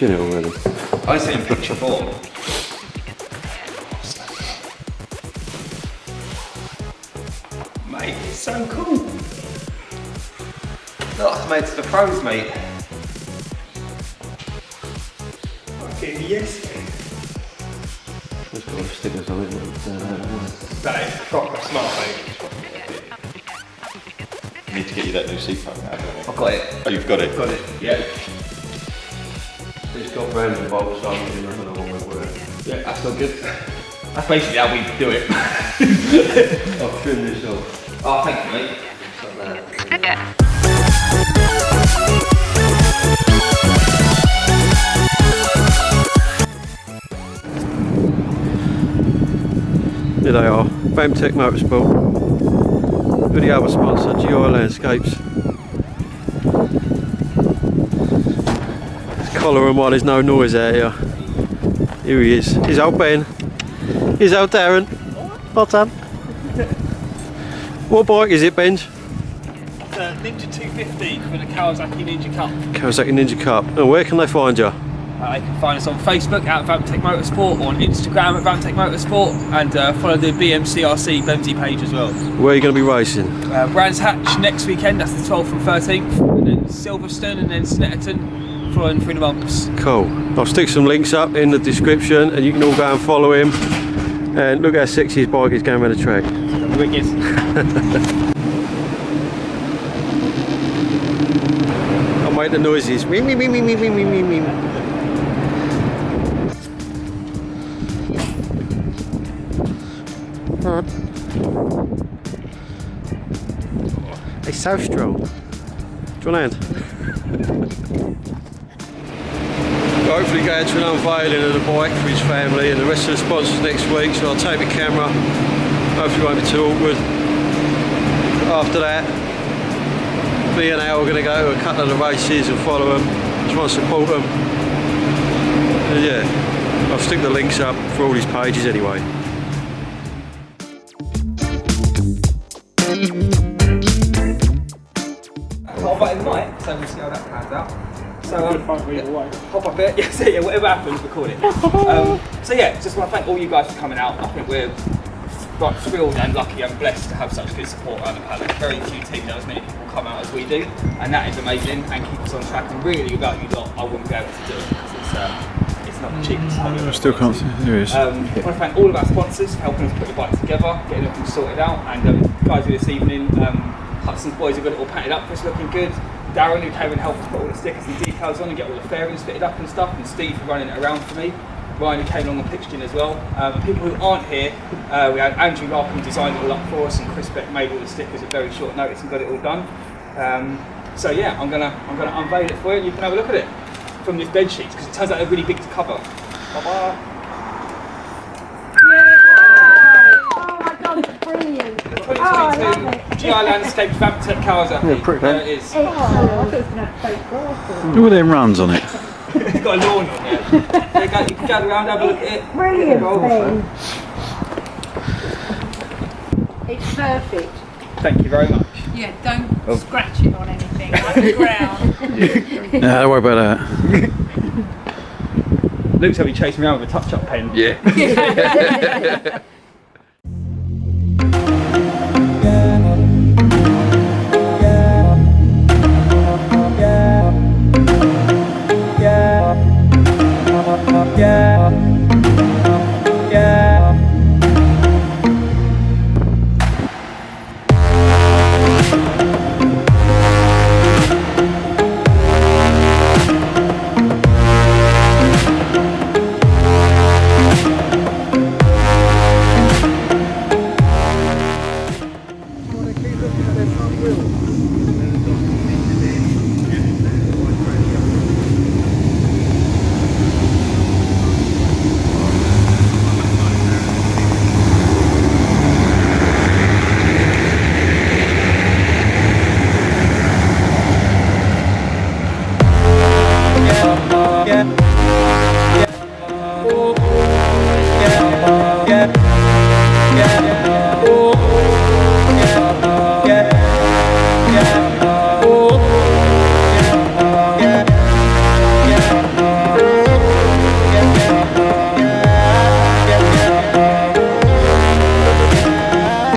seen it already. I see in picture form. Mate, it's so cool. That's made to the pros, mate. Okay, yes. It's got stickers on it. That is proper smart, mate. I need to get you that new seat phone now, don't I? I've got it. Oh, you've got it? Got it, yeah. It's got random bolts on it, I don't know what we're wearing. Yeah, that's not good. That's basically how we do it. I'll trim this off. Oh, thank you, mate. Like that. Here they are, Vamtech Motorsport with the other sponsor, GI Landscapes. Let's collar him while there's no noise out here. Here he is. Here's old Ben. Here's old Darren. Well done. What bike is it, Benj? It's a Ninja 250 for the Kawasaki Ninja Cup. Kawasaki Ninja Cup. And where can they find you? You can find us on Facebook at Vamtech Motorsport, or on Instagram at Vamtech Motorsport, and follow the BMCRC Bemsy page as well. Where are you going to be racing? Brands Hatch next weekend, that's the 12th and 13th, and then Silverstone and then Snetterton following through the months. Cool. I'll stick some links up in the description and you can all go and follow him. And look how sexy his bike is going around the track. Wicked. I'll make the noises. Wee, wee, wee, wee, wee, wee, wee, wee. It's so strong. Do you want a hand? Hopefully going to an unveiling of the bike for his family and the rest of the sponsors next week, so I'll take the camera. Hopefully it won't be too awkward. After that, me and Al are going to go to a couple of the races and follow them. Just want to support them. And yeah, I'll stick the links up for all his pages anyway. Hop up in the mic, so we'll see how that pans out. So hop up it, yeah, whatever happens, record it. So yeah, just want to thank all you guys for coming out. I think we're thrilled and lucky and blessed to have such good support around the paddock. Very few teams know as many people come out as we do, and that is amazing and keep us on track. And really, without you lot, I wouldn't be able to do it because it's not the cheapest hobby. I still can't see. There he is. I want to thank all of our sponsors for helping us put the bike together, getting everything sorted out, and guys who this evening, Hudson's boys have got it all painted up for us, looking good. Darren, who came and helped us put all the stickers and decals on and get all the fairings fitted up and stuff, and Steve for running it around for me. Ryan, who came along and pitched in as well. People who aren't here, we had Andrew Larkin designed it all up for us, and Chris Beck made all the stickers at very short notice and got it all done. So yeah, I'm gonna unveil it for you, and you can have a look at it from this bed sheets because it turns out they're really big to cover. Bye-bye. Brilliant. The 2022 GI Landscape Vamtech Kawasaki. Yeah, pretty There good. it is. Oh, I thought it was going to have photographs. Look at them runs on it. It's got a lawn on there. There you go, you can go around, have a look at it. Brilliant, Roll. Ben. It's perfect. Thank you very much. Yeah, don't scratch it on anything like the ground. No, don't worry about that. Luke's having chased me around with a touch-up pen. Yeah. Yeah.